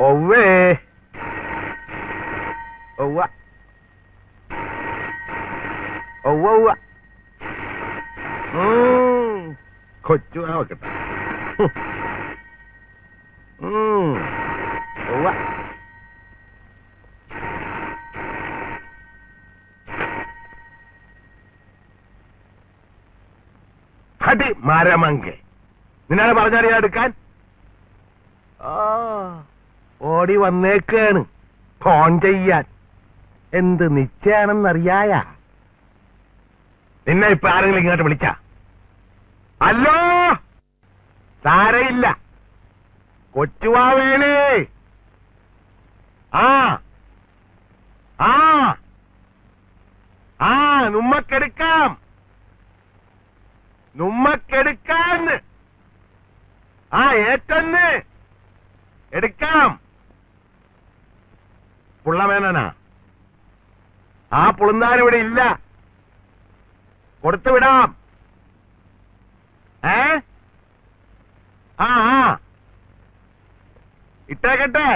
ഒവ്വേ ഒവ്വ ഒവ്വ ഒവ്വ കൊച്ചു വെക്കട്ടെ ഒവ്വ അടി മരമങ്കെ നിന്നാണ് പറഞ്ഞറിയാ എടുക്കാൻ ഓടി വന്നേക്കാണ് ഫോൺ ചെയ്യാൻ എന്ത് നിശ്ചയാണെന്നറിയായ നിന്നെ ഇപ്പൊ ആരെങ്കിലും ഇങ്ങോട്ട് വിളിച്ച അല്ലോ സാരയില്ല കൊച്ചുവാവേണേ ആ ആ ആ നുമ്മക്കെടുക്കാന്ന് ആ ഏറ്റന്ന് എടുക്കാം പുള്ളമേനനാ ആ പുളുന്നാരിവിടെ ഇല്ല കൊടുത്തു വിടാം ആ ഇട്ടേക്കട്ടെ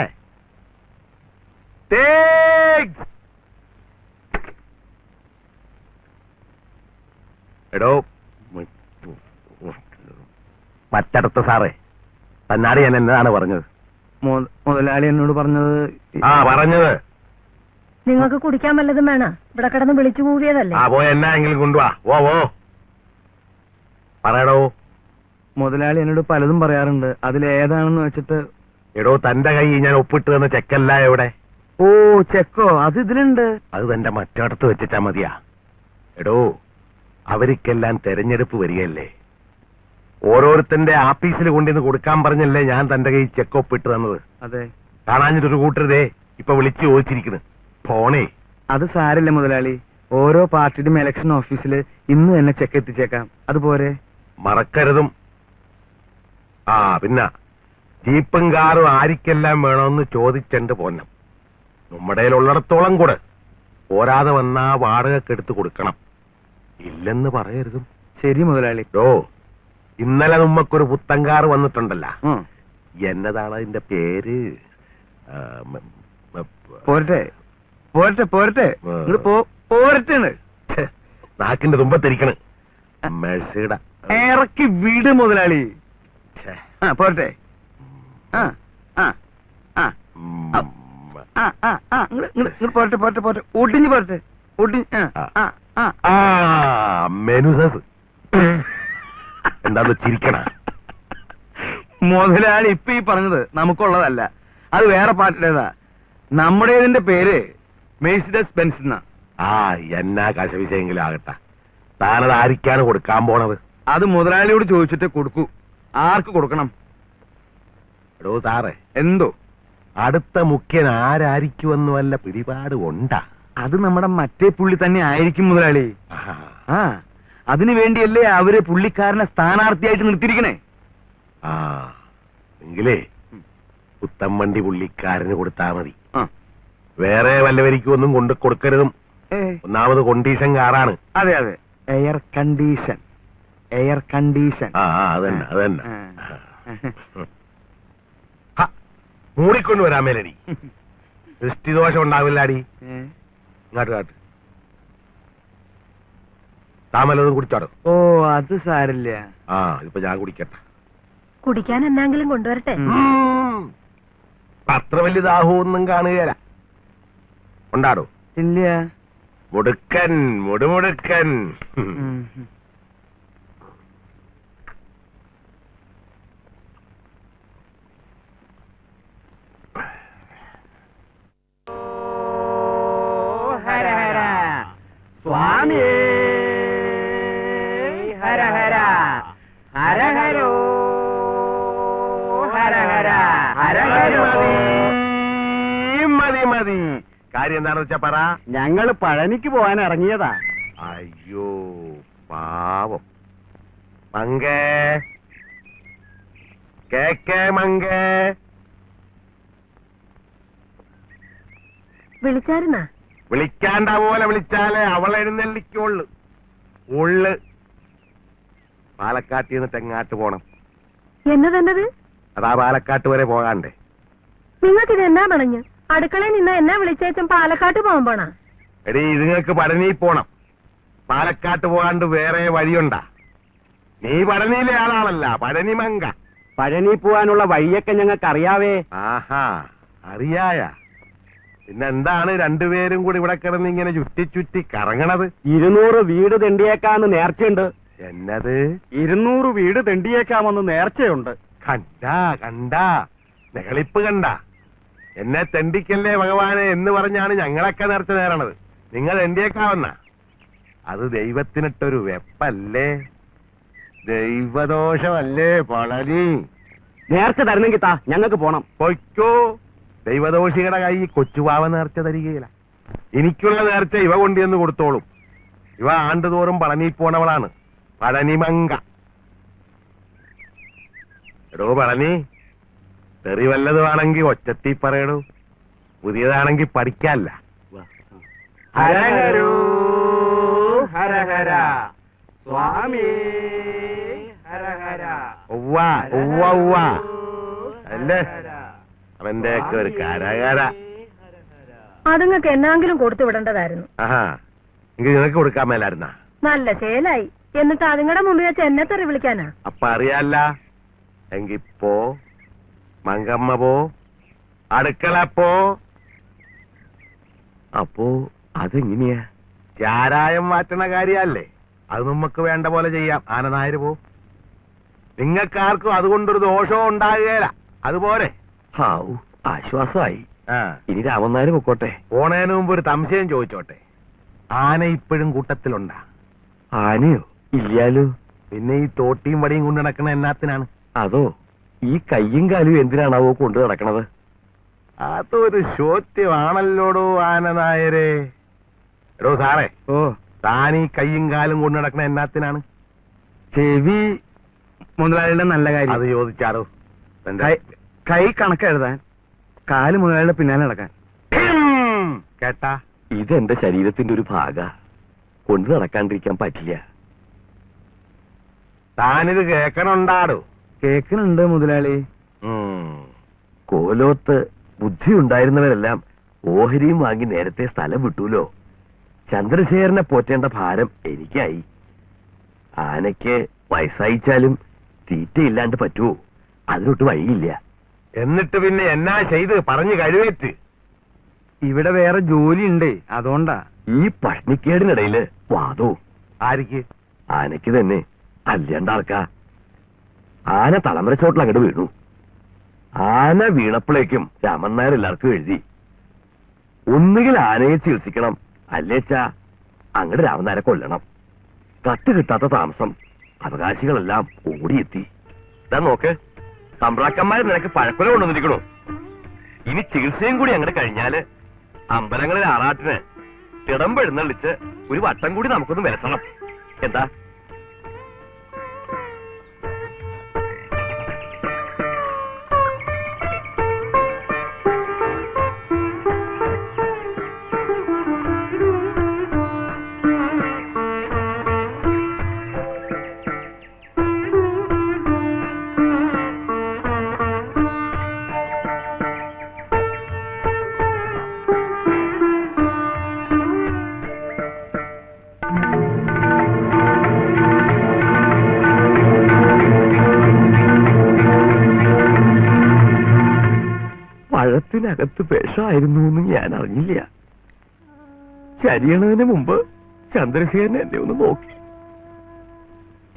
എടോ മറ്റടുത്ത സാറേ തന്നാട് ഞാൻ എന്നതാണ് പറഞ്ഞത് മുതലാളി എന്നോട് പറഞ്ഞത് പറഞ്ഞത് നിങ്ങൾക്ക് കുടിക്കാൻ വല്ലതും വേണ ഇവിടെ കിടന്ന് വിളിച്ചു കൂവിയതല്ലേ പോയ എന്നായെങ്കിലും കൊണ്ടുവാ ഓ പറയടോ മുതലാളി എന്നോട് പലതും പറയാറുണ്ട് അതിലേതാണെന്ന് വെച്ചിട്ട് എടോ തന്റെ കൈ ഞാൻ ഒപ്പിട്ട് തന്ന ചെക്കല്ല എവിടെ ഓ ചെക്കോ അത് ഇതിലുണ്ട് അത് തന്റെ മറ്റടുത്ത് വെച്ചിട്ടാ മതിയാ എടോ അവർക്കെല്ലാം തെരഞ്ഞെടുപ്പ് വരികയല്ലേ ഓരോരുത്തന്റെ ആഫീസിൽ കൊണ്ടിന്ന് കൊടുക്കാൻ പറഞ്ഞല്ലേ ഞാൻ തന്റെ കൈ ചെക്ക് ഒപ്പിട്ട് തന്നത് അതെ കാണാഞ്ഞിട്ടൊരു കൂട്ടരുതേ ഇപ്പൊ വിളിച്ചു ചോദിച്ചിരിക്കുന്നു ഫോണേ അത് സാരല്ല മുതലാളി ഓരോ പാർട്ടിയുടെയും ഇലക്ഷൻ ഓഫീസിൽ ഇന്ന് തന്നെ ചെക്ക് എത്തിച്ചേക്കാം അതുപോലെ മറക്കരുതും പിന്നെ ജീപ്പും കാറും ആരിക്കെല്ലാം വേണമെന്ന് ചോദിച്ചണ്ട് പോന്നം നമ്മുടെ ഉള്ളിടത്തോളം കൂടെ പോരാതെ വന്നാ വാടകക്കെടുത്ത് കൊടുക്കണം ഇല്ലെന്ന് പറയരുതും ശരി മുതലാളി ഇന്നലെ നമ്മക്കൊരു പുത്തൻകാർ വന്നിട്ടുണ്ടല്ല എന്നതാണ് അതിന്റെ പേര് പോരട്ടെ പോരട്ടെ പോരട്ടെ പോരട്ടെ നാക്കിന്റെ തുമ്പത്തിരിക്കണ് മെഴ്സിയുടെ ഇറക്കി വീട് മുതലാളി പോരട്ടെ പോരട്ടെ പോരട്ടെ പോരട്ടെ ഒടിഞ്ഞ് പോരട്ടെ മെനുസസ് എന്താന്ന് ചിരിക്കണ മുതലാളി ഇപ്പൊ ഈ പറഞ്ഞത് നമുക്കുള്ളതല്ല അത് വേറെ പാർട്ടിയുടേതാ നമ്മുടേതിന്റെ പേര് മെഴ്സിഡസ് ബെൻസ് എന്നാ എന്നാ കശവിശയെങ്കിലും ആകട്ടെ താനത് ആരിക്കാണ് കൊടുക്കാൻ പോണത് അത് മുതലാളിയോട് ചോദിച്ചിട്ട് കൊടുക്കൂ ആർക്ക് കൊടുക്കണം എടോ സാറേ എന്തോ അടുത്ത മുഖ്യൻ ആരായിരിക്കുമെന്ന് വല്ല പിടിപാട് ഉണ്ടാ അത് നമ്മുടെ മറ്റേ പുള്ളി തന്നെ ആയിരിക്കും മുതലാളി അതിനു വേണ്ടിയല്ലേ അവര് പുള്ളിക്കാരനെ സ്ഥാനാർത്ഥിയായിട്ട് നിർത്തിയിരിക്കണേ എങ്കിലേ പുത്തമ്പണ്ടി പുള്ളിക്കാരന് കൊടുത്താ മതി വേറെ വല്ലവരിക്കും ഒന്നും കൊണ്ട് കൊടുക്കരുതും ഒന്നാമത് കൊണ്ടീഷൻ കാറാണ് അതെ അതെ എയർ കണ്ടീഷൻ അതന്നെ അതന്നെ മൂടിക്കൊണ്ട് വരാൻ മേലടി ദൃഷ്ടിദോഷം ഉണ്ടാവില്ലാടി ഇങ്ങോട്ട് കാട്ട് താമല്ലതും കുടിച്ചാടോ അത് സാരില്ല ഇപ്പൊ ഞാൻ കുടിക്കട്ടെ കുടിക്കാൻ എന്തെങ്കിലും കൊണ്ടുവരട്ടെ അത്ര വലിയ ദാഹമൊന്നും കാണുകയല്ല ഉണ്ടാടോ ഇല്ല മുടുക്കൻ മുടുമുടുക്കൻ ഹര ഹര സ്വാമി ഹര ഹര ഹര ഹരോ ഹര ഹര ഹര ഹരോ മതി മതി കാര്യം എന്താണെന്ന് വെച്ചാ പറ ഞങ്ങള് പഴനിക്ക് പോകാൻ ഇറങ്ങിയതാ അയ്യോ പാവം മങ്കേ കേക്കേ മങ്കേ വിളിച്ചായിരുന്നാ വിളിക്കാണ്ട പോലെ വിളിച്ചാലേ അവളെ എഴുന്നള്ളിക്കുള്ളു ഉള്ളു പാലക്കാട്ടിൽ നിന്ന് തെങ്ങാട്ട് പോണം എന്നതെന്നത് അതാ പാലക്കാട്ട് വരെ പോകാണ്ടേ നിങ്ങൾക്കിത് എന്നാ പണഞ്ഞ് അടുക്കളയിൽ നിന്ന് എന്നാ വിളിച്ചേച്ചും പാലക്കാട്ട് പോകാൻ പോണ? എടീ ഇതുങ്ങൾക്ക് പഴനി പോണം. പാലക്കാട്ട് പോകാണ്ട് വേറെ വഴിയുണ്ടാ? നീ പഴനിയിലെ ആളാണല്ല, പഴനിമങ്ക. പഴനി പോവാനുള്ള വഴിയൊക്കെ ഞങ്ങൾക്ക് അറിയാവേ. ആഹാ, അറിയായ. പിന്നെന്താണ് രണ്ടുപേരും കൂടി ഇവിടെ കിടന്ന് ഇങ്ങനെ ചുറ്റി ചുറ്റി കറങ്ങണത്? 200 വീട് തെണ്ടിയേക്കാന്ന് നേർച്ചയുണ്ട്. എന്നത്? 200 വീട് തെണ്ടിയേക്കാമെന്ന് നേർച്ചയുണ്ട്. കണ്ടാ നെളിപ്പ് കണ്ട. എന്നെ തെണ്ടിക്കല്ലേ ഭഗവാനെ എന്ന് പറഞ്ഞാണ് ഞങ്ങളൊക്കെ നേർച്ച നേരണത്. നിങ്ങൾ തെണ്ടിയേക്കാവുന്ന അത് ദൈവത്തിനിട്ടൊരു വെപ്പല്ലേ? ദൈവദോഷമല്ലേ പളനി? നേർച്ച തരണമെങ്കിൽ താ, ഞങ്ങൾക്ക് പോണം. പൊയ്ക്കോ. ദൈവദോഷികളുടെ കൈ കൊച്ചുവാവ നേർച്ച തരികയില്ല. എനിക്കുള്ള നേർച്ച ഇവ കൊണ്ടുവന്ന് കൊടുത്തോളും. ഇവ ആണ്ടുതോറും പളനി പോണവളാണ്, പഴനിമങ്ക. എടോ പളനി, തെറി വല്ലതുമാണെങ്കിൽ ഒച്ചത്തി പറയടോ. പുതിയതാണെങ്കിൽ പഠിക്കാല്ല. ഹരഹരോ ഹരഹര സ്വാമി ഹരഹര. ഉവ്വാ ഉവ്വ ഉവ്വ അല്ലേ? അവന്റെയൊക്കെ ഒരു കരകര. അതുങ്ങൾക്ക് എന്നാങ്കിലും കൊടുത്തു വിടേണ്ടതായിരുന്നു. ആഹാ, എങ്കിൽ നിനക്ക് കൊടുക്കാൻ മേലായിരുന്നാ? നല്ല ശേലായി. എന്നിട്ട് അതുങ്ങളുടെ മുമ്പിൽ വെച്ച് എന്നെ തെറി വിളിക്കാനാ? അപ്പൊ അറിയാല്ല. എങ്കിപ്പോ മങ്കമ്മ പോ, അടുക്കള പോ. അപ്പോ അതെങ്ങനെയാ? ചാരായം മാറ്റണ കാര്യല്ലേ? അത് നമുക്ക് വേണ്ട പോലെ ചെയ്യാം. ആനനായര് പോ. നിങ്ങൾക്കാർക്കും അതുകൊണ്ടൊരു ദോഷവും ഉണ്ടാകുകയില്ല. അതുപോലെ ഹാവൂ, ആശ്വാസമായി. ആ, ഇനി രാമനായർ പൊക്കോട്ടെ. പോണേന് മുമ്പ് ഒരു സംശയം ചോദിച്ചോട്ടെ. ആന ഇപ്പോഴും കൂട്ടത്തിലുണ്ടാ? ആനയോ? ഇല്ലാലോ. പിന്നെ ഈ തോട്ടിയും വടിയും കൊണ്ട് നടക്കണ എന്നാത്തിനാണ്? അതോ ഈ കയ്യും കാലും എന്തിനാണാവോ കൊണ്ടു നടക്കണത്? അതൊരു ചോദ്യമാണല്ലോടോ ആനനായരെ. എടോ സാറേ, ഓ, താൻ ഈ കയ്യും കാലും കൊണ്ട് നടക്കണ എന്നാത്തിനാണ്? ചെവി മുതലാളിയുടെ നല്ല അത് കാര്യം. ചോദിച്ചാടോ. കൈ കണക്കെഴുതാൻ, കാല് മുതലാളിയുടെ പിന്നാലെ നടക്കാൻ. കേട്ടാ? ഇതെന്റെ ശരീരത്തിന്റെ ഒരു ഭാഗ. കൊണ്ടു നടക്കാണ്ടിരിക്കാൻ പറ്റില്ല. താനിത് കേക്കണുണ്ടാടോ? കേക്കണുണ്ട് മുതലാളി. കോലോത്ത് ബുദ്ധി ഉണ്ടായിരുന്നവരെല്ലാം ഓഹരിയും വാങ്ങി നേരത്തെ സ്ഥലം വിട്ടൂലോ. ചന്ദ്രശേഖരനെ പോറ്റേണ്ട ഭാരം എനിക്കായി. ആനയ്ക്ക് വയസ്സായിച്ചാലും തീറ്റയില്ലാണ്ട് പറ്റുമോ? അതിനൊട്ട് വഴിയില്ല. എന്നിട്ട് പിന്നെ എന്നാ ചെയ്ത് പറഞ്ഞു കഴിവേറ്റ്? ഇവിടെ വേറെ ജോലി ഉണ്ടേ, അതുകൊണ്ടാ. ഈ പഷ്ണിക്കേടിനിടയില് വാദവും. ആർക്ക്? ആനയ്ക്ക് തന്നെ. അല്ലാണ്ടാർക്കാ? ആന തളമരച്ചോട്ടിൽ അങ്ങോട്ട് വീണു. ആന വീണപ്പോഴേക്കും രാമൻ നായർ എല്ലാവർക്കും എഴുതി, ഒന്നുകിൽ ആനയെ ചികിത്സിക്കണം, അല്ലേച്ചാ അങ്ങോട്ട് രാമൻ നായരെ കൊല്ലണം. കത്ത് കിട്ടാത്ത താമസം അവകാശികളെല്ലാം ഓടിയെത്തി. ഇതാ നോക്ക്, തമ്പ്രാക്കന്മാർ നിനക്ക് പഴക്കൊല കൊണ്ടുവന്നിരിക്കണു. ഇനി ചികിത്സയും കൂടി അങ്ങോട്ട് കഴിഞ്ഞാല് അമ്പലങ്ങളിൽ ആറാട്ടിന് തിടമ്പ് എഴുന്നള്ളിച്ച് ഒരു വട്ടം കൂടി നമുക്കൊന്ന് വിലസണം. എന്താ? പഴത്തിനകത്ത് വിഷമായിരുന്നു എന്ന് ഞാൻ അറിഞ്ഞില്ല. ചരിയണതിന് മുമ്പ് ചന്ദ്രശേഖരൻ എന്നെ ഒന്ന് നോക്കി.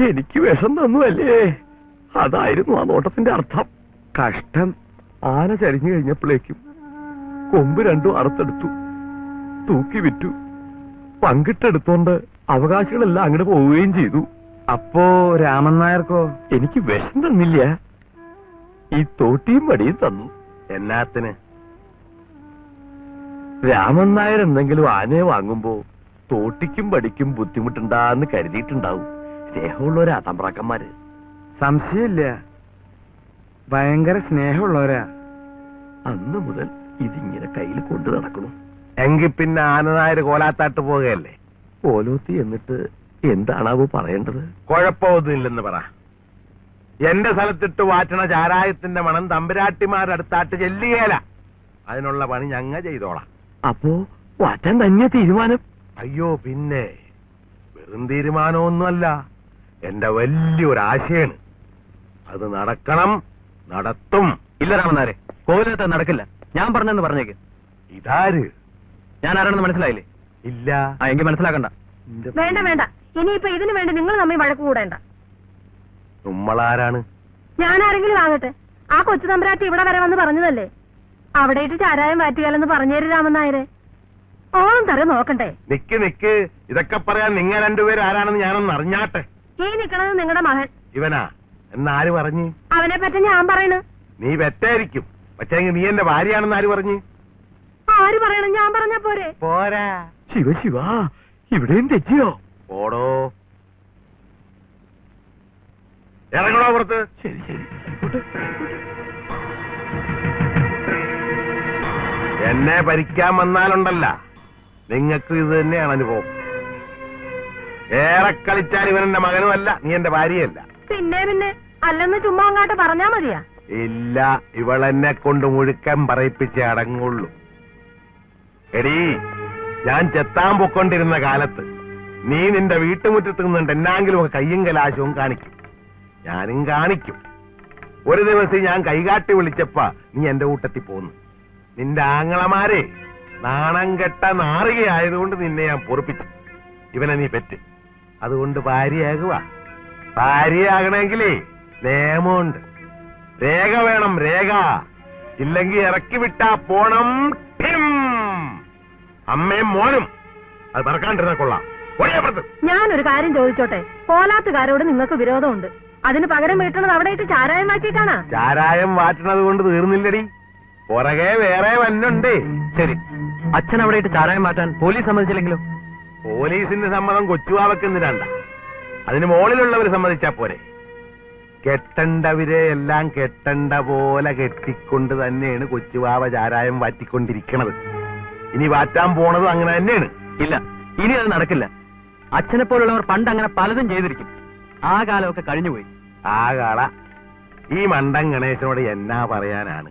എനിക്ക് വിഷം തന്നുവല്ലേ? അതായിരുന്നു ആ നോട്ടത്തിന്റെ അർത്ഥം. കഷ്ടം. ആന ചരിഞ്ഞു കഴിഞ്ഞപ്പോഴേക്കും കൊമ്പ് രണ്ടും അറുത്തെടുത്തു, തൂക്കി വിറ്റു. പങ്കിട്ടെടുത്തോണ്ട് അവകാശികളെല്ലാം അങ്ങോട്ട് പോവുകയും ചെയ്തു. അപ്പോ രാമൻ നായർക്കോ? എനിക്ക് വിഷം തന്നില്ല, ഈ തോട്ടിയും വടിയും തന്നു. എന്നാത്തിന്? രാമൻ നായർ എന്തെങ്കിലും ആനയെ വാങ്ങുമ്പോ തോട്ടിക്കും പടിക്കും ബുദ്ധിമുട്ടുണ്ടാന്ന് കരുതിയിട്ടുണ്ടാവും സ്നേഹമുള്ളവരാ തമ്പ്രാക്കന്മാര്. സംശയമില്ല, ഭയങ്കര സ്നേഹമുള്ളവരാ. അന്ന് മുതൽ ഇതിങ്ങനെ കയ്യിൽ കൊണ്ടു നടക്കണു. എങ്കിൽ പിന്നെ ആനനായര് കോലാത്താട്ട് പോകുകയല്ലേ? കോലോത്തി എന്നിട്ട് എന്താണാവോ പറയേണ്ടത്? കുഴപ്പമൊന്നുമില്ലെന്ന് പറ. എന്റെ സ്ഥലത്തിട്ട് വാറ്റണ ചാരായത്തിന്റെ മണം തമ്പുരാട്ടിമാരടുത്താട്ട് ചെല്ലുകയില്ല. അതിനുള്ള പണി ഞങ്ങ ചെയ്തോളാം. അപ്പോ അച്ഛൻ തന്നെ തീരുമാനം? അയ്യോ പിന്നെ വെറും തീരുമാനമൊന്നുമല്ല, എന്റെ വലിയൊരാശയാണ്. അത് നടക്കണം, നടത്തും. ഇല്ല രാമനാരെ, കോവിലകത്ത് നടക്കില്ല. ഞാൻ പറഞ്ഞെന്ന് പറഞ്ഞേക്ക്. ഇതാര്? ഞാൻ ആരാണെന്ന് മനസ്സിലായില്ലേ? ഇല്ല. എങ്കിൽ മനസ്സിലാക്കണ്ട. വേണ്ട വേണ്ട, ഇനിയിപ്പോ ഇതിനു വേണ്ടി നിങ്ങൾ തമ്മിൽ വഴക്ക് കൂടേണ്ട. നമ്മളാരാണ്? ഞാൻ ആരെങ്കിലും ആകട്ടെ, ആ കൊച്ചു തമ്പുരാട്ടി ഇവിടെ വരെ വന്ന് പറഞ്ഞതല്ലേ അവിടെ ഇട്ട് ചാരായം വാറ്റുകാലെന്ന് പറഞ്ഞേര് രാമൻ നായരെ. ഓണം തര നോക്കണ്ടേ? നിക്ക് നിക്ക്, ഇതൊക്കെ പറയാൻ നിങ്ങൾ രണ്ടുപേരും ആരാണെന്ന് ഞാനൊന്ന് അറിഞ്ഞാട്ടെ. ഈ നിക്കണത് നിങ്ങളുടെ മകൻ. ഇവനാ എന്നാര് പറഞ്ഞു? അവനെ പറ്റി ഞാൻ പറയണു. നീ വെറ്റായിരിക്കും, പക്ഷേ നീ എന്റെ ഭാര്യയാണെന്ന് ആര് പറഞ്ഞു? ആര് പറയണം? ഞാൻ പറഞ്ഞാ പോരെ? പോരാ. ശിവ ശിവ, ഇവിടെയും തെറ്റിയോ? പോടോ, ഇറങ്ങണോ പുറത്ത്? ശരി ശരി. എന്നെ ഭരിക്കാൻ വന്നാലുണ്ടല്ല, നിങ്ങൾക്ക് ഇത് തന്നെയാണ് അനുഭവം. ഏറെ കളിച്ചാൽ ഇവൻ എന്റെ മകനുമല്ല, നീ എന്റെ ഭാര്യയല്ല. പിന്നെ പിന്നെ അല്ലെന്ന് ചുമ്മാ അങ്ങാട്ട് പറഞ്ഞാ മതിയാ? ഇല്ല, ഇവളെന്നെ കൊണ്ട് മുഴുക്കൻ പറയിപ്പിച്ചേ അടങ്ങുള്ളൂ. എടീ, ഞാൻ ചെത്താൻ പൊക്കൊണ്ടിരുന്ന കാലത്ത് നീ നിന്റെ വീട്ടുമുറ്റത്ത് നിന്നുണ്ട് എന്നാങ്കിലും ഒക്കെ കയ്യും കലാശവും കാണിക്കും. ഞാനും കാണിക്കും. ഒരു ദിവസം ഞാൻ കൈകാട്ടി വിളിച്ചപ്പ നീ എന്റെ കൂട്ടത്തിൽ പോന്നു. നിന്റെ ആങ്ങളമാരെ നാണം കെട്ട നാറികയായതുകൊണ്ട് നിന്നെ ഞാൻ പൊറുപ്പിച്ചു. ഇവനെ നീ പെറ്റ്, അതുകൊണ്ട് ഭാര്യയാകുക. ഭാര്യയാകണമെങ്കിലേ നിയമമുണ്ട്, രേഖ വേണം, രേഖ. ഇല്ലെങ്കിൽ ഇറക്കി വിട്ടാ പോണം. ഠിം. അമ്മയും മോനും അത് മറക്കാണ്ടിരുന്ന കൊള്ളാം. ഞാനൊരു കാര്യം ചോദിച്ചോട്ടെ? പോലാത്തുകാരോട് നിങ്ങൾക്ക് വിരോധമുണ്ട്, അതിന് പകരം വീട്ടണത് അവിടെ ഇട്ട് ചാരായം മാറ്റിയിട്ടാണ്. ചാരായം വാറ്റണത് കൊണ്ട് തീർന്നില്ലടി, പുറകെ വേറെ വന്നുണ്ട്. ശരി, അച്ഛൻ അവിടെ ഇട്ട് ചാരായം മാറ്റാൻ പോലീസ് സമ്മതിച്ചില്ലെങ്കിലോ? പോലീസിന്റെ സമ്മതം കൊച്ചുവാവക്കെന്തിനാണ്ട, അതിന് മുകളിലുള്ളവർ സമ്മതിച്ചാ പോരെ. കെട്ടണ്ടവരെ എല്ലാം കെട്ടണ്ട പോലെ കെട്ടിക്കൊണ്ട് തന്നെയാണ് കൊച്ചുവാവ ചാരായം വാറ്റിക്കൊണ്ടിരിക്കണത്. ഇനി വാറ്റാൻ പോണതും അങ്ങനെ തന്നെയാണ്. ഇല്ല, ഇനി അത് നടക്കില്ല. അച്ഛനെ പോലുള്ളവർ പണ്ട് അങ്ങനെ പലതും ചെയ്തിരിക്കും. ആ കാലമൊക്കെ കഴിഞ്ഞുപോയി. ആ കാള ഈ മണ്ടൻ ഗണേശനോട് എന്നാ പറയാനാണ്?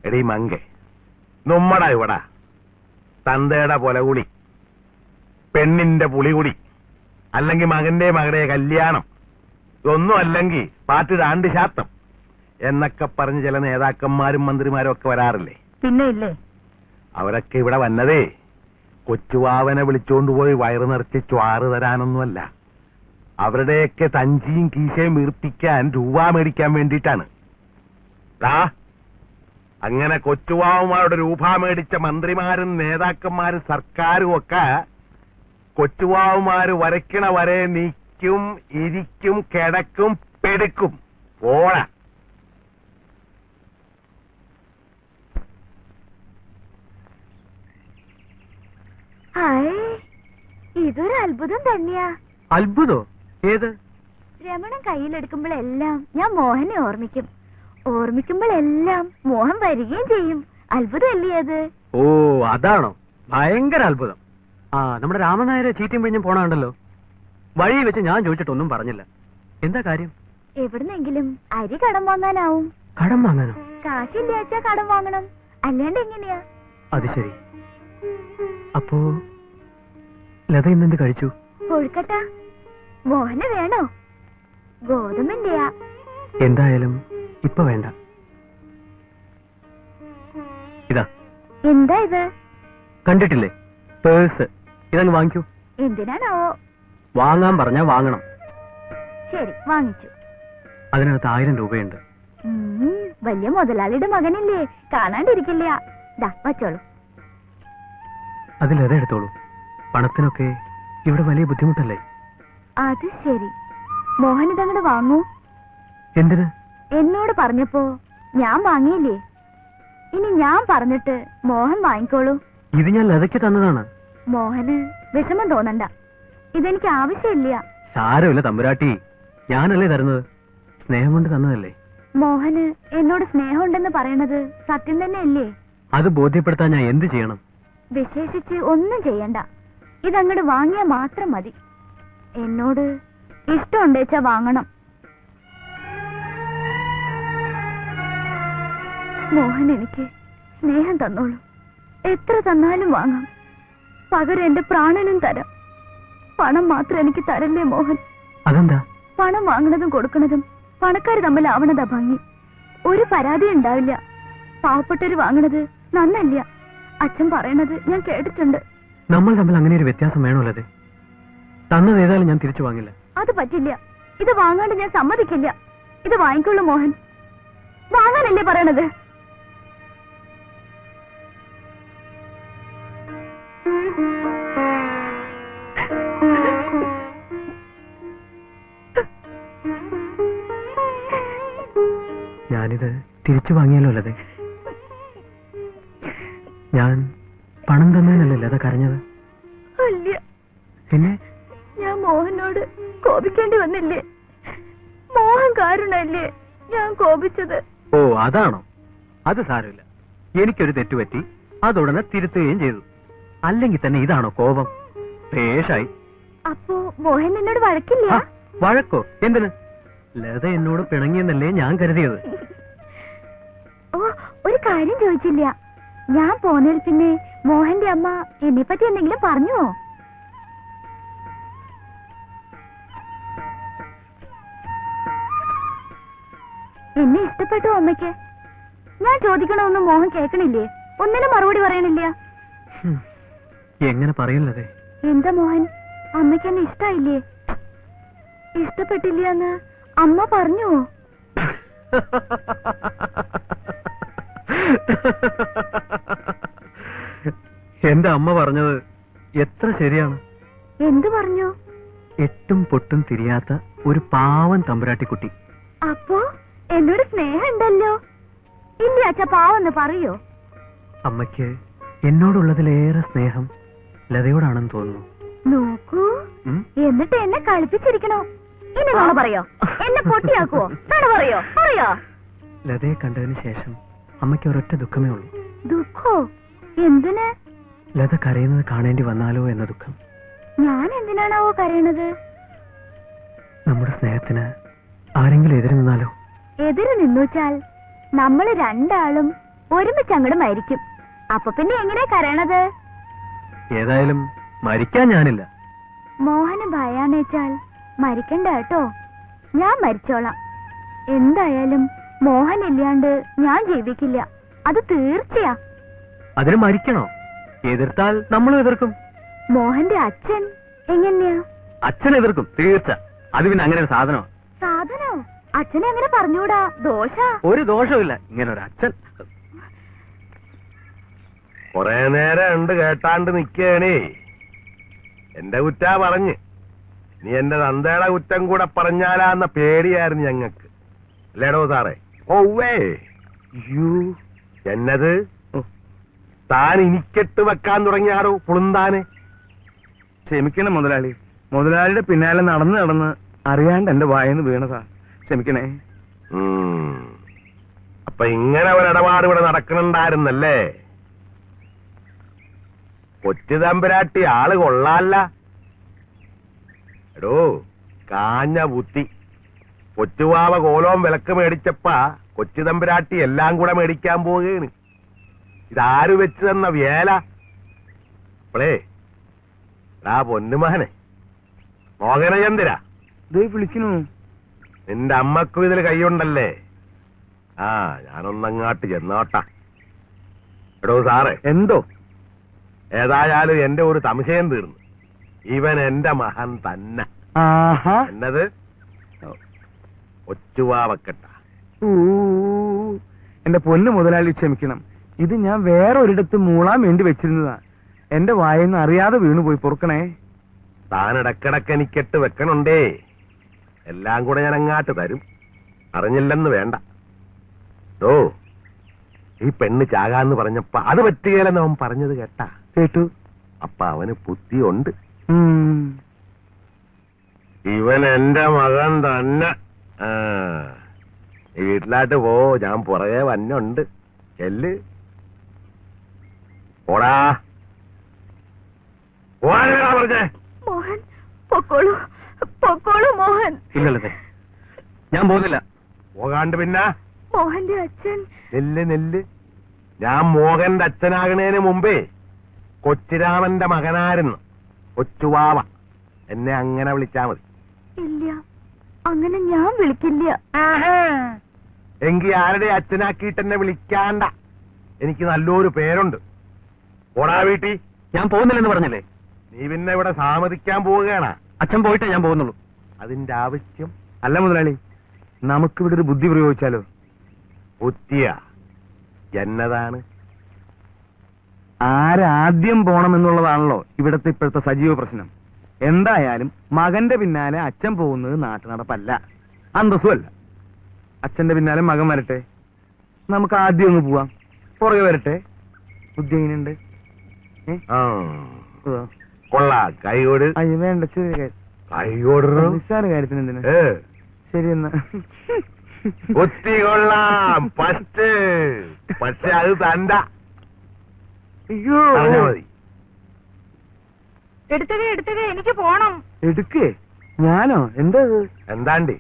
എടീ മങ്കെ, നമ്മടാ ഇവിടെ തന്തയുടെ പൊലകുളി, പെണ്ണിന്റെ പുളികുടി, അല്ലെങ്കിൽ മകന്റെ മകളുടെ കല്യാണം, ഇതൊന്നും അല്ലെങ്കിൽ പാട്ട് രാണ്ട് ശാത്തം എന്നൊക്കെ പറഞ്ഞ് ചില നേതാക്കന്മാരും മന്ത്രിമാരും ഒക്കെ വരാറില്ലേ? പിന്നെ ഇല്ലേ? അവരൊക്കെ ഇവിടെ വന്നതേ കൊച്ചുവാവനെ വിളിച്ചോണ്ടുപോയി വയറ് നിറച്ച് ചാറ് തരാനൊന്നുമല്ല, അവരുടെയൊക്കെ തഞ്ചിയും കീശയും വീർപ്പിക്കാൻ രൂപ മേടിക്കാൻ വേണ്ടിയിട്ടാണ്. അങ്ങനെ കൊച്ചുവാവുമാരുടെ രൂപ മേടിച്ച മന്ത്രിമാരും നേതാക്കന്മാരും സർക്കാരും ഒക്കെ കൊച്ചുവാവുമാര് വരയ്ക്കണ വരെ നീക്കും, ഇരിക്കും, കിടക്കും, പെടുക്കും. പോടാ. ഇതൊരു അത്ഭുതം തന്നെയാ. അത്ഭുതോ? ഏത്? രമണൻ കയ്യിലെടുക്കുമ്പോഴെല്ലാം ഞാൻ മോഹനെ ഓർമ്മിക്കും, ഓർമ്മിക്കുമ്പോഴെല്ലാം മോഹൻ വരികയും ചെയ്യും. അത്ഭുതമല്ലേ അത്? ഓ, അതാണോ? ഭയങ്കര അത്ഭുതം. ആ, നമ്മുടെ രാമനായരെ ചീറ്റും പിഴിഞ്ഞും പോണുണ്ടല്ലോ. വഴി വെച്ച് ഞാൻ ചോദിച്ചിട്ടൊന്നും പറഞ്ഞില്ല. എന്താ കാര്യം? എവിടുന്നെങ്കിലും അരി കടം വാങ്ങാനാവും. കടം വാങ്ങാനോ? കാശില്ലാച്ചാ കടം വാങ്ങണം, അല്ലാണ്ട് എങ്ങനെയാ? അത് ശരി. അപ്പോ ലത ഇന്നെന്ത് കഴിച്ചു? കൊഴുക്കട്ട. മോഹന് വേണോ? ഗോതമ്പിന്റെയാ. എന്തായാലും ഇപ്പൊ വേണ്ട. ഇതാ. എന്താ ഇത്? കണ്ടിട്ടില്ലേ? പേഴ്സ്. ഇതങ്ങ് വാങ്ങിക്കൂ. എന്തിനാണാവോ? വാങ്ങാൻ പറഞ്ഞാ വാങ്ങണം. ശരി, വാങ്ങിച്ചു. അതിനകത്ത് 1000 രൂപയുണ്ട്. വലിയ മുതലാളിയുടെ മകനില്ലേ, കാണാണ്ടിരിക്കില്ല. ദാ വച്ചോളൂ. അതിൽ ലത എടുത്തോളൂ. പണത്തിനൊക്കെ ഇവിടെ വലിയ ബുദ്ധിമുട്ടല്ലേ? അത് ശരി. മോഹൻ ഇതങ്ങോട്ട് വാങ്ങൂ. എന്തിന്? എന്നോട് പറഞ്ഞപ്പോ ഞാൻ വാങ്ങിയില്ലേ, ഇനി ഞാൻ പറഞ്ഞിട്ട് മോഹൻ വാങ്ങിക്കോളൂ. ഇത് ഞാൻ ലതയ്ക്ക് തന്നതാണ്. മോഹന് വിഷമം തോന്നണ്ട, ഇതെനിക്ക് ആവശ്യമില്ല. സാരമില്ല തമ്പുരാട്ടി, ഞാനല്ലേ തരുന്നത്. സ്നേഹം കൊണ്ട് തന്നതല്ലേ. മോഹന് എന്നോട് സ്നേഹമുണ്ടെന്ന് പറയണത് സത്യം തന്നെ അല്ലേ? അത് ബോധ്യപ്പെടുത്താൻ ഞാൻ എന്ത് ചെയ്യണം? വിശേഷിച്ച് ഒന്നും ചെയ്യണ്ട, ഇതങ്ങോട്ട് വാങ്ങിയാ മാത്രം മതി. എന്നോട് ഇഷ്ടമുണ്ടേച്ചാ വാങ്ങണം. മോഹൻ എനിക്ക് സ്നേഹം തന്നോളൂ. എത്ര തന്നാലും വാങ്ങാം. പകരം എന്റെ പ്രാണനും തരാം. പണം മാത്രം എനിക്ക് തരല്ലേ മോഹൻ. അതെന്താ? പണം വാങ്ങണതും കൊടുക്കണതും പണക്കാർ തമ്മിലാവണതാ ഭംഗി. ഒരു പരാതി ഉണ്ടാവില്ല. പാവപ്പെട്ടവര് വാങ്ങണത് നന്നല്ല. അച്ഛൻ പറയണത് ഞാൻ കേട്ടിട്ടുണ്ട്. നമ്മൾ തമ്മിൽ അങ്ങനെ ഒരു വ്യത്യാസം വേണമല്ലേ? തന്നത് ഏതായാലും ഞാൻ തിരിച്ചു വാങ്ങില്ല. അത് പറ്റില്ല. ഇത് വാങ്ങാണ്ട് ഞാൻ സമ്മതിക്കില്ല. ഇത് വാങ്ങിക്കൊള്ളു മോഹൻ. വാങ്ങാനല്ലേ പറയണത്? ഞാനിത് തിരിച്ചു വാങ്ങിയാലോ അല്ലേ? ഞാൻ പണം തന്നതിനല്ലേ അതാ കരഞ്ഞത്? അല്ല, പിന്നെ ഞാൻ മോഹനോട് കോപിക്കേണ്ടി വന്നില്ലേ? മോഹൻ കാരണല്ലേ ഞാൻ കോപിച്ചത്. ഓ അതാണോ? അത് സാരമില്ല. എനിക്കൊരു തെറ്റുപറ്റി, അതുടനെ തിരുത്തുകയും ചെയ്തു. അല്ലെങ്കിൽ തന്നെ ഇതാണോ കോപം? പേഷായി. അപ്പോ മോഹൻ എന്നോട് വഴക്കില്ല? വഴക്കോ? എന്തിന്? ലത എന്നോട് പിണങ്ങിയെന്നല്ലേ ഞാൻ കരുതിയത്. ഓ, ഒരു കാര്യം ചോദിച്ചില്ല. ഞാൻ പോന്നതിൽ പിന്നെ മോഹന്റെ അമ്മ എന്നെ പറ്റി എന്തെങ്കിലും പറഞ്ഞുവോ? എന്നെ ഇഷ്ടപ്പെട്ടു അമ്മയ്ക്ക്? ഞാൻ ചോദിക്കണമെന്നും മോഹൻ കേൾക്കണില്ലേ? ഒന്നിനും മറുപടി പറയണില്ല. എങ്ങനെ പറയില്ലതേ? എന്താ മോഹൻ, അമ്മയ്ക്ക് എന്നെ ഇഷ്ടായില്ലേ? ഇഷ്ടപ്പെട്ടില്ല എന്ന് അമ്മ പറഞ്ഞുവോ? എന്റെ അമ്മ പറഞ്ഞത് എത്ര ശരിയാണ്. എന്തു പറഞ്ഞു? എട്ടും പൊട്ടും തിരിയാത്ത ഒരു പാവം തമ്പുരാട്ടിക്കുട്ടി. അപ്പോ എന്നോട് സ്നേഹം ഉണ്ടല്ലോ? ഇല്ല അച്ഛ, പാവെന്ന് പറയോ? അമ്മയ്ക്ക് എന്നോടുള്ളതിലേറെ സ്നേഹം ലതയോടാണെന്ന് തോന്നുന്നു. നോക്കൂ, എന്നിട്ട് എന്നെ കളിപ്പിച്ചിരിക്കണോ? ഇനി നാളെ പറയോ? എന്നെ പൊട്ടിയാക്കുവോ? നാളെ പറയോ? പറയോ? ലതയെ കണ്ടതിന് ശേഷം അമ്മയ്ക്ക് ഒരൊറ്റ ദുഃഖമേ ഉള്ളൂ. ദുഃഖോ? എന്തിന്? ലത കരയുന്നത് കാണേണ്ടി വന്നാലോ എന്ന ദുഃഖം. ഞാൻ എന്തിനാണാവോ കരയണത്? നമ്മുടെ സ്നേഹത്തിന് ആരെങ്കിലും എതിര് നിന്നാലോ? എതിര് നിന്നുവച്ചാൽ നമ്മള് രണ്ടാളും ഒരുമിച്ച് അങ്ങോട്ട് മരിക്കും. അപ്പൊ പിന്നെ എങ്ങനെ കരയണത്? ഏതായാലും മരിക്കാൻ ഞാനില്ല. മോഹന് ഭയാന്ന് വെച്ചാൽ മരിക്കണ്ട കേട്ടോ. ഞാൻ മരിച്ചോളാം. എന്തായാലും മോഹൻ ഇല്ലാണ്ട് ഞാൻ ജീവിക്കില്ല. അത് തീർച്ചയാ. അതിന് മരിക്കണോ? എതിർത്താൽ നമ്മളും എതിർക്കും. മോഹന്റെ അച്ഛൻ എങ്ങനെയാ? അച്ഛൻ എതിർക്കും, തീർച്ച. അത് പിന്നെ അങ്ങനെ ഒരു സാധനോ? സാധനോ? അച്ഛനെ അങ്ങനെ പറഞ്ഞൂടാ, ദോഷ. ഒരു ദോഷമില്ല ഇങ്ങനെ ഒരു അച്ഛൻ. കൊറേ നേരം ഉണ്ട് കേട്ടാണ്ട് നിക്കണേ. എന്റെ കുറ്റാ പറഞ്ഞ്. നീ എന്റെ തന്തയുടെ കുറ്റം കൂടെ പറഞ്ഞാലാന്ന പേടിയായിരുന്നു ഞങ്ങക്ക്. അല്ലേടോ സാറേ? ഓവേ യു എന്നത് താൻ ഇനിക്കെട്ട് വെക്കാൻ തുടങ്ങിയാടോ പുളുന്താനെ. ക്ഷമിക്കണം മുതലാളി. മുതലാളിയുടെ പിന്നാലെ നടന്ന് അറിയാണ്ട് എന്റെ വായന്ന് വീണതാ. ക്ഷമിക്കണേ. അപ്പൊ ഇങ്ങനെ ഒരിടപാട് ഇവിടെ നടക്കണുണ്ടായിരുന്നല്ലേ? കൊച്ചു തമ്പുരാട്ടി ആള് കൊള്ളാല്ല. എടോ കാഞ്ഞ ബുദ്ധി. കൊച്ചുവാവ കോലോം വിലക്ക് മേടിച്ചപ്പ കൊച്ചു തമ്പുരാട്ടി എല്ലാം കൂടെ മേടിക്കാൻ പോവുകയാണ്. ഇതാര് വെച്ച് തന്ന വേല? അപ്പളേ ആ പൊന്നുമഹനെ മോഹനചന്ദ്ര വിളിക്കണു. നിന്റെ അമ്മക്കും ഇതിൽ കൈയുണ്ടല്ലേ? ആ, ഞാനൊന്നങ്ങാട്ട് ചെന്നോട്ടാ. എടോ സാറേ, എന്തോ? ഏതായാലും എന്റെ ഒരു സംശയം തീർന്നു. ഇവൻ എന്റെ മകൻ തന്നെ. എന്നത് ഒച്ചുവാവക്കട്ട. എന്റെ പൊന്നു മുതലാളി ക്ഷമിക്കണം. ഇത് ഞാൻ വേറെ ഒരിടത്ത് മൂളാൻ വേണ്ടി വെച്ചിരുന്നതാ. എന്റെ വായന്ന് അറിയാതെ വീണുപോയി, പൊറുക്കണേ. താൻ ഇടക്കിടക്ക് എനിക്കെട്ട് വെക്കണുണ്ടേ. എല്ലാം കൂടെ ഞാൻ അങ്ങാട്ട് തരും. അറിഞ്ഞില്ലെന്ന് വേണ്ട. ഓ, ഈ പെണ്ണ് ചാകാന്ന് പറഞ്ഞപ്പ അത് പറ്റുകയില്ലെന്ന് അവൻ പറഞ്ഞത് കേട്ടാ? കേട്ടു. അപ്പൊ അവന് ബുദ്ധിയുണ്ട്. ഇവൻ എന്റെ മകൻ തന്നെ. വീട്ടിലാട്ട് പോ, ഞാൻ പുറകെ വന്നുണ്ട്. ചെല്ല്. പോടാ. പോടാ പറഞ്ഞേ. മോഹൻ പൊക്കോളൂ, പൊക്കോളൂ മോഹൻ. ഇല്ലല്ലേ, ഞാൻ പോകുന്നില്ല. പോകാണ്ട് പിന്നെ മോഹന്റെ അച്ഛൻ. നെല്ല് നെല്ല്. ഞാൻ മോഹന്റെ അച്ഛനാകണേന് മുമ്പേ കൊച്ചുരാമന്റെ മകനായിരുന്നു കൊച്ചുവാവ. എന്നെ അങ്ങനെ വിളിച്ചാ മതി. ഇല്ല, അങ്ങനെ ഞാൻ വിളിക്കില്ല. എങ്കി ആരുടെ അച്ഛനാക്കിയിട്ട് എന്നെ വിളിക്കാണ്ട. എനിക്ക് നല്ലൊരു പേരുണ്ട്. ഓടാ വീട്ടി. ഞാൻ പോകുന്നില്ലെന്ന് പറഞ്ഞല്ലേ? നീ പിന്നെ ഇവിടെ സാമതിക്കാൻ പോവുകയാണ്. അച്ഛൻ പോയിട്ടേ ഞാൻ പോകുന്നുള്ളൂ. അതിന്റെ ആവശ്യം അല്ല മുതലാളി, നമുക്കിവിടെ ഒരു ബുദ്ധി പ്രയോഗിച്ചാലോ? ബുദ്ധിയ എന്നതാണ്? ആരാദ്യം പോണമെന്നുള്ളതാണല്ലോ ഇവിടത്തെ ഇപ്പോഴത്തെ സജീവ പ്രശ്നം. എന്തായാലും മകന്റെ പിന്നാലെ അച്ഛൻ പോകുന്നത് നാട്ടു നടപ്പല്ല, അന്തസ്സുമല്ല. അച്ഛന്റെ പിന്നാലെ മകൻ വരട്ടെ, നമുക്ക് ആദ്യം ഒന്ന് പോവാം. പുറകെ വരട്ടെ. ബുദ്ധി എങ്ങനെയുണ്ട്? കൊള്ളാ. കൈയോട്. അയ്യോ വേണ്ട, ചെറിയ കാര്യം. കൈയോട് നിസ്സാര കാര്യത്തിന് എന്തിനാ? ശരി എന്നാ. ഒത്തി കൊള്ളാം ഫസ്റ്റ്. പക്ഷെ അത് തണ്ട. അയ്യോ മതി. എടുത്തകേ എനിക്ക് പോണം. എടുക്കേ? ഞാനോ? എന്താ എന്താണ്ടി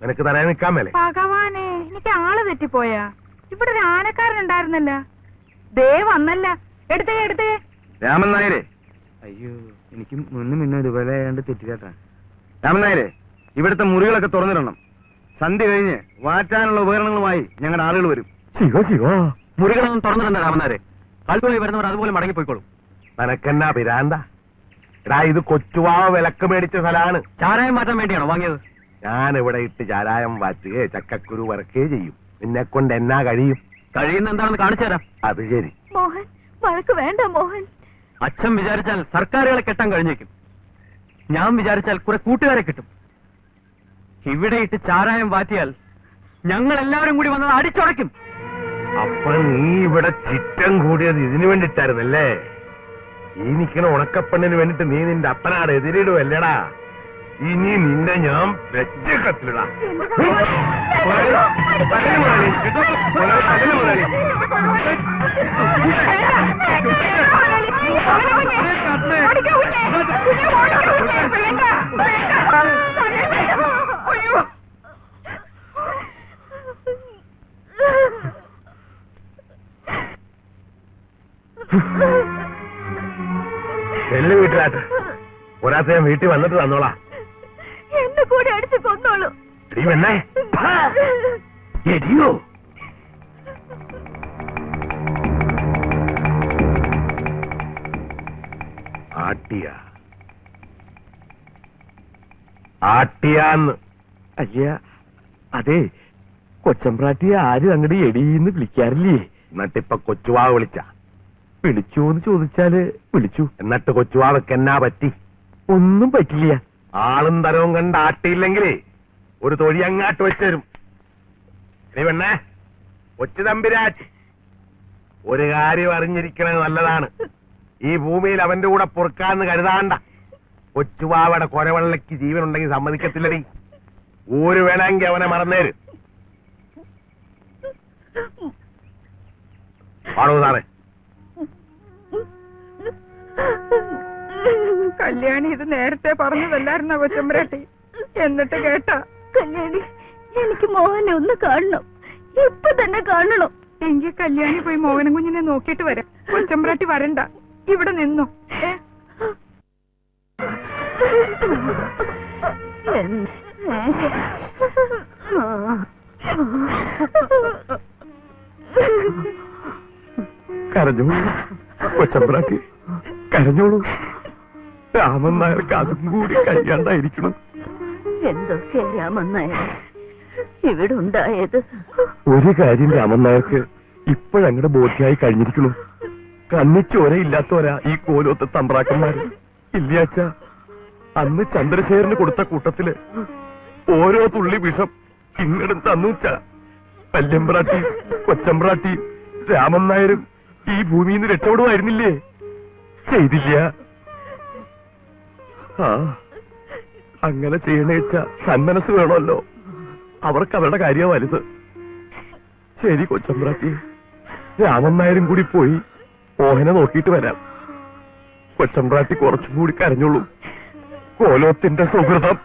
നിനക്ക് തരാൻ നിൽക്കാൻ മേലെ? ഭഗവാനെ, എനിക്ക് ആള് തെറ്റിപ്പോയാ. ഇവിടെ ഒരു ആനക്കാരനുണ്ടായിരുന്നല്ല, ദേ വന്നല്ല. എടുത്തകേ. രാമൻ നായരെ. അയ്യോ, എനിക്ക് മുന്നേ ഇതുപോലെ ആയാണ്ട് തെറ്റിക്കാട്ടാ. രാമൻ നായരെ, ഇവിടുത്തെ മുറികളൊക്കെ തുറന്നിടണം. സന്ധ്യ കഴിഞ്ഞ് വാറ്റാനുള്ള ഉപകരണങ്ങളുമായി ഞങ്ങളുടെ ആളുകൾ വരും. ശിവ, മുറികളൊന്നും തുറന്നിടണ്ട രാമനാരെ. കൽപ്പമായി വരുന്നവർ അതുപോലെ മടങ്ങിപ്പോയിക്കോളും. നിനക്കെന്നാ പിരാന്ത? എടാ, ഇത് കൊച്ചുവാവ വിലക്ക് മേടിച്ച സ്ഥലമാണ്. ചാരായം മാറ്റാൻ വേണ്ടിയാണോ വാങ്ങിയത്? ഞാൻ ഇവിടെ ഇട്ട് ചാരായം വാറ്റുകയോ ചക്കക്കുരു വറക്കുകയോ ചെയ്യും. നിന്നെ കൊണ്ട് എന്നാ കഴിയും? കഴിയുന്ന എന്താണെന്ന് കാണിച്ചു തരാം. അത് ശരി. മോഹൻ, വഴക്ക് വേണ്ട മോഹൻ. അച്ഛൻ വിചാരിച്ചാൽ സർക്കാരുകളെ കെട്ടാൻ കഴിഞ്ഞേക്കും. ഞാൻ വിചാരിച്ചാൽ കുറെ കൂട്ടുകാരെ കിട്ടും. ഇവിടെ ഇട്ട് ചാരായം വാറ്റിയാൽ ഞങ്ങൾ എല്ലാവരും കൂടി വന്നത് അടിച്ചുടയ്ക്കും. അപ്പൊ നീ ഇവിടെ ചിറ്റം കൂടിയത് ഇതിനു വേണ്ടിട്ടായിരുന്നല്ലേ? ഈ നിൽക്കണ ഉണക്കപ്പെണ്ണിന് വേണ്ടിട്ട് നീ നിന്റെ അപ്പനാട് എതിരിടുവല്ലേടാ? ഇനി നിന്നെ ഞാൻ വെച്ചക്കത്തിലിടാ. ചെല്ലു വീട്ടിലാട്ട്. ഒരാത്ത ഞാൻ വീട്ടിൽ വന്നിട്ട് തന്നോളാ. എന്നെ കൂടെ അടിച്ച് കൊന്നോളൂ. എടീ പെണ്ണേ. എടിയോ. ആട്ടിയാന്ന്. അയ്യ, അതെ, കൊച്ചമ്പ്രാട്ടിയെ ആരും അങ്ങോട്ട് എടീന്ന് വിളിക്കാറില്ലേ? എന്നിട്ടിപ്പൊ കൊച്ചുവാവ വിളിച്ച? വിളിച്ചോന്ന് ചോദിച്ചാല് വിളിച്ചു. എന്നിട്ട് കൊച്ചുവാവക്ക് എന്നാ പറ്റി? ഒന്നും പറ്റില്ല. ആളും തരവും കണ്ട് ആട്ടിയില്ലെങ്കിലേ ഒരു തൊഴി അങ്ങാട്ട് വെച്ചരും. നീ പെണ്ണേ, കൊച്ചു തമ്പുരാട്ടി, ഒരു കാര്യം അറിഞ്ഞിരിക്കണത് നല്ലതാണ്. ഈ ഭൂമിയിൽ അവന്റെ കൂടെ പൊറുക്കാന്ന് കരുതാണ്ട. കൊച്ചുവാവയുടെ കൊരവെള്ളക്ക് ജീവനുണ്ടെങ്കിൽ സമ്മതിക്കത്തില്ലടി. ഊര് വേണമെങ്കിൽ അവനെ മറന്നേര്. പാടൂ സാറേ. കല്യാണി ഇത് നേരത്തെ പറഞ്ഞതല്ലായിരുന്നോ കൊച്ചമ്പരാട്ടി? എന്നിട്ട് കേട്ടാ? കല്യാണി, എനിക്ക് മോഹനെ ഒന്ന് കാണണം, ഇപ്പൊ തന്നെ കാണണം. എങ്കിൽ കല്യാണി പോയി മോഹനം കുഞ്ഞിനെ നോക്കിയിട്ട് വരാം. കൊച്ചമ്പരാട്ടി വരണ്ട, ഇവിടെ നിന്നോ. കരഞ്ഞോളൂ കൊച്ചമ്പ്രാട്ടി, കരഞ്ഞോളൂ. രാമൻ നായർക്ക് അതും കൂടി കഴിയാണ്ടായിരിക്കണം. എന്തൊക്കെയാ രാമൻ നായർ ഇവിടെ ഉണ്ടായത്? ഒരു കാര്യം രാമൻ നായർക്ക് ഇപ്പോഴങ്ങടെ ബോധ്യമായി കഴിഞ്ഞിരിക്കണു. കണ്ണിച്ചോരയില്ലാത്തവരാ ഈ കോലോത്തെ തമ്പ്രാക്കന്മാര്. ഇല്ലാച്ച അന്ന് ചന്ദ്രശേഖരന് കൊടുത്ത കൂട്ടത്തില് ഓരോ തുള്ളി വിഷം ഇങ്ങടും തന്നുച്ച. വല്യമ്പ്രാട്ടി, കൊച്ചമ്പ്രാട്ടി, രാമൻ നായരും ഈ ഭൂമിയിൽ നിന്ന് രക്ഷപ്പെടുമായിരുന്നില്ലേ? ചെയ്തില്ല. ആ, അങ്ങനെ ചെയ്യണേച്ച സന്മനസ് വേണമല്ലോ. അവർക്ക് അവരുടെ കാര്യം വലുത്. ശരി കൊച്ചമ്പ്രാട്ടി, രാമൻ നായരും കൂടി പോയി മോഹനെ നോക്കിയിട്ട് വരാം. കൊച്ചമ്പ്രാട്ടി കുറച്ചും കൂടി കരഞ്ഞോളൂ. കോലോത്തിന്റെ സുഹൃതം.